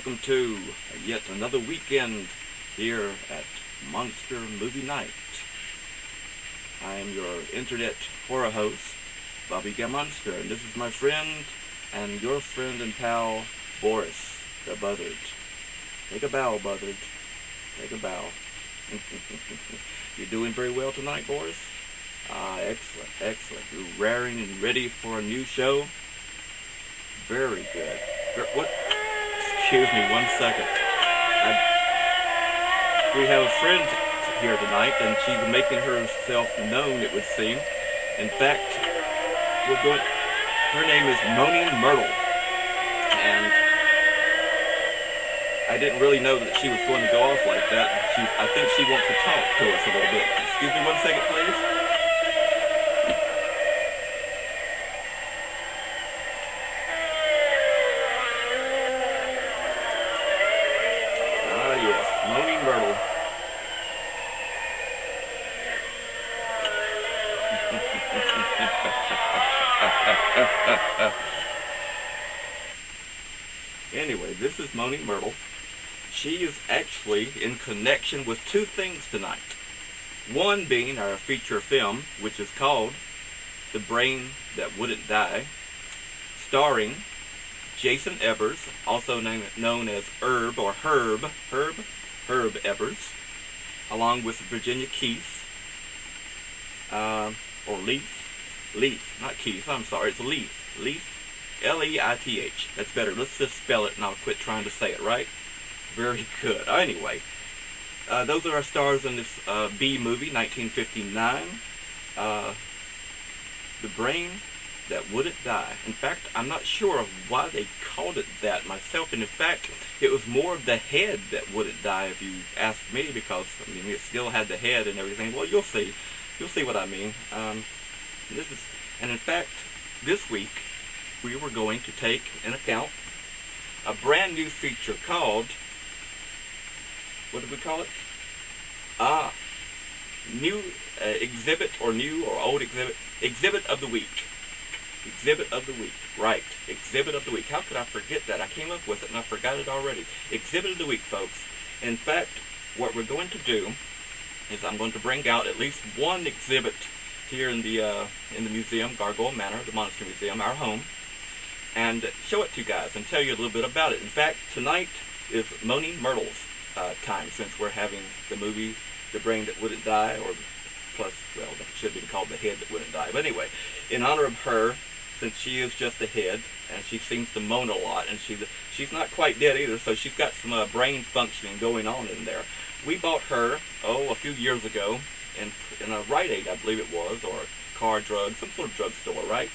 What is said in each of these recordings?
welcome to yet another weekend here at Monster Movie Night. I am your internet horror host, Bobby Monster, and this is my friend and your friend and pal, Boris the Buzzard. Take a bow, Buzzard. Take a bow. You doing very well tonight, Boris? Excellent, excellent. You're raring and ready for a new show? Very good. What? Excuse me 1 second. We have a friend here tonight, and she's making herself known, it would seem. In fact, her name is Moaning Myrtle. And I didn't really know that she was going to go off like that. I think she wants to talk to us a little bit. Excuse me 1 second, please. Moaning Myrtle. Anyway, this is Moaning Myrtle. She is actually in connection with two things tonight. One being our feature film, which is called The Brain That Wouldn't Die, starring Jason Evers, also known as Herb Evers, along with Virginia Keith, or Leith, not Keith, I'm sorry, it's Leith, L-E-I-T-H, that's better, let's just spell it and I'll quit trying to say it, right? Very good. Anyway, those are our stars in this B movie, 1959, The Brain That Wouldn't Die. In fact, I'm not sure of why they called it that myself, and in fact, it was more of the head that wouldn't die, if you ask me, because, I mean, it still had the head and everything. Well, you'll see what I mean. And in fact, this week, we were going to take in account a brand new feature called, what did we call it? New exhibit, or new or old exhibit, exhibit of the week. Exhibit of the week, right, exhibit of the week. How could I forget that? I came up with it and I forgot it already. Exhibit of the week, folks. In fact, what we're going to do is I'm going to bring out at least one exhibit here in the museum, Gargoyle Manor, the Monster Museum, our home, and show it to you guys and tell you a little bit about it. In fact, tonight is Moaning Myrtle's time, since we're having the movie The Brain That Wouldn't Die, or plus, well, it should have been called The Head That Wouldn't Die. But anyway, in honor of her, since she is just a head, and she seems to moan a lot, and she's not quite dead either, so she's got some brain functioning going on in there. We bought her, a few years ago, in a Rite Aid, I believe it was, or a car drug, some sort of drugstore, right?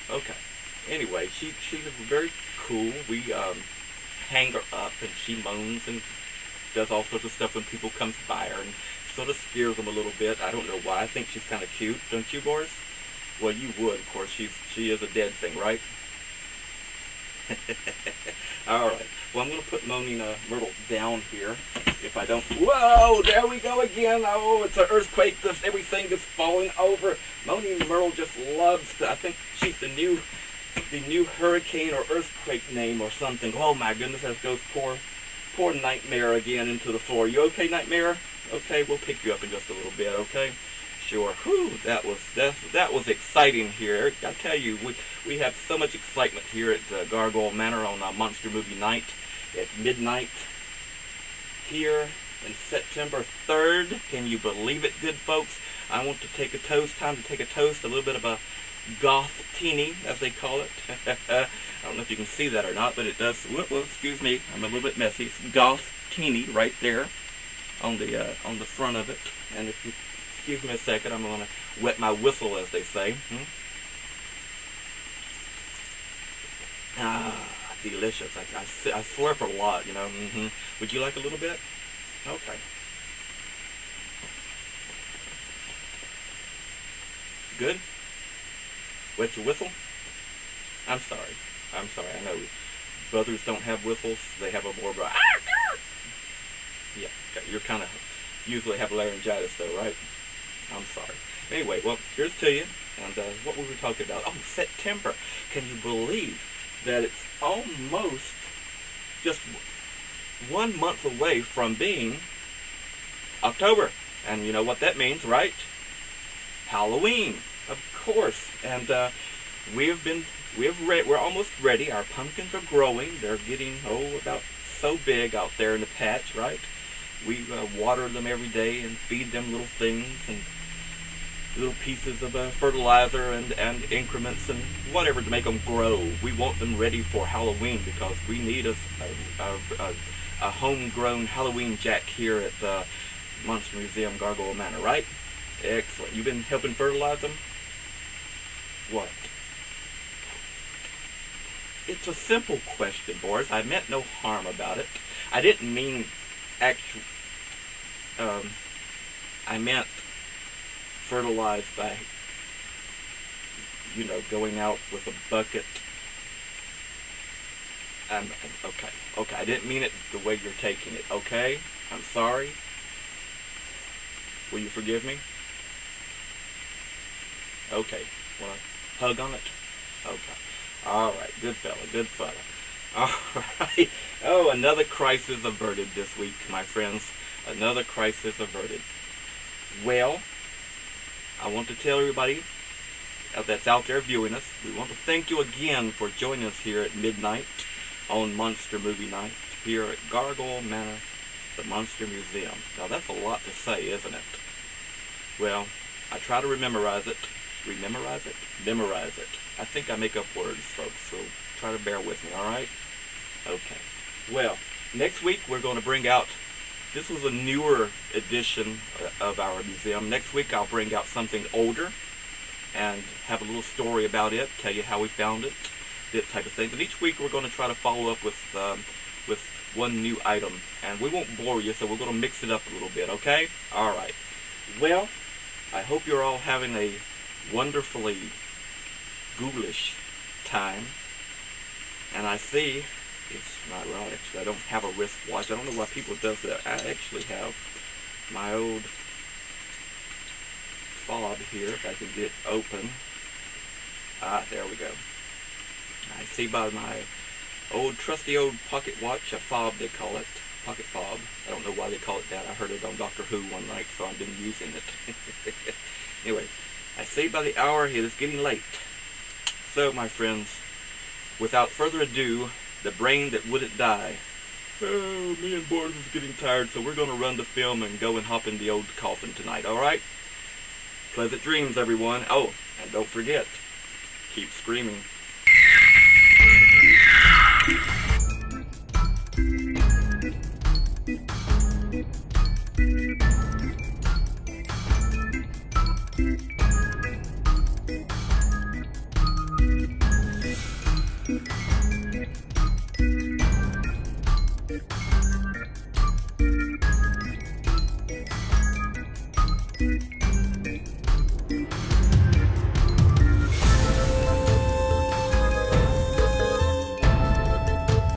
Okay. Anyway, she's very cool. We hang her up, and she moans and does all sorts of stuff when people come by her, and sort of scares them a little bit. I don't know why. I think she's kind of cute, don't you, Boris? Well, you would, of course. She is a dead thing, right? All right. Well, I'm going to put Moaning Myrtle down here. If I don't... Whoa! There we go again. Oh, it's an earthquake. Everything is falling over. Moaning Myrtle just loves to... I think she's the new hurricane or earthquake name or something. Oh, my goodness. That goes poor Nightmare again into the floor. You okay, Nightmare? Okay, we'll pick you up in just a little bit, okay? Sure. Whew, that was exciting here. I tell you, we have so much excitement here at Gargoyle Manor on Monster Movie Night at midnight here in September 3rd. Can you believe it, good folks? I want to take a toast, time to take a toast, a little bit of a goth teeny, as they call it. I don't know if you can see that or not, but it does. Well, excuse me, I'm a little bit messy. It's goth teeny right there on the front of it. And if you excuse me a second, I'm going to wet my whistle, as they say. Delicious. I slurp a lot, you know. Would you like a little bit? Okay. Good? Wet your whistle? I'm sorry. I know brothers don't have whistles. They have a more... Yeah, you're kind of... usually have laryngitis, though, right? I'm sorry. Anyway, well, here's to you. And what were we talking about? Oh, September. Can you believe that it's almost just 1 month away from being October. And you know what that means, right? Halloween, of course. And we're almost ready. Our pumpkins are growing. They're getting, about so big out there in the patch, right? We water them every day and feed them little things and little pieces of fertilizer and increments and whatever to make them grow. We want them ready for Halloween because we need a homegrown Halloween Jack here at the Monster Museum Gargoyle Manor, right? Excellent. You've been helping fertilize them? What? It's a simple question, Boris. I meant no harm about it. I didn't mean actual. I meant fertilized by, going out with a bucket. Okay. I didn't mean it the way you're taking it. Okay, I'm sorry. Will you forgive me? Okay. Want a hug on it? Okay. All right. Good fella. All right. Oh, another crisis averted this week, my friends. Another crisis averted. Well, I want to tell everybody that's out there viewing us, we want to thank you again for joining us here at midnight on Monster Movie Night here at Gargoyle Manor, the Monster Museum. Now, that's a lot to say, isn't it? Well, I try to memorize it. Memorize it. I think I make up words, folks, so try to bear with me, all right? Okay. Well, next week we're going to bring out, this was a newer edition of our museum. Next week I'll bring out something older and have a little story about it, tell you how we found it, that type of thing. But each week we're going to try to follow up with one new item. And we won't bore you, so we're going to mix it up a little bit, okay? All right. Well, I hope you're all having a wonderfully ghoulish time. And I see, it's not right actually, I don't have a wristwatch. I don't know why people does that. I actually have my old fob here, if I can get it open. There we go. I see by my trusty old pocket watch, a fob they call it, pocket fob. I don't know why they call it that. I heard it on Doctor Who one night, so I've been using it. Anyway, I see by the hour it is getting late. So, my friends, without further ado, the brain that wouldn't die. Oh, me and Boris is getting tired, so we're going to run the film and go and hop in the old coffin tonight, alright? Pleasant dreams, everyone. Oh, and don't forget, keep screaming. Thank you.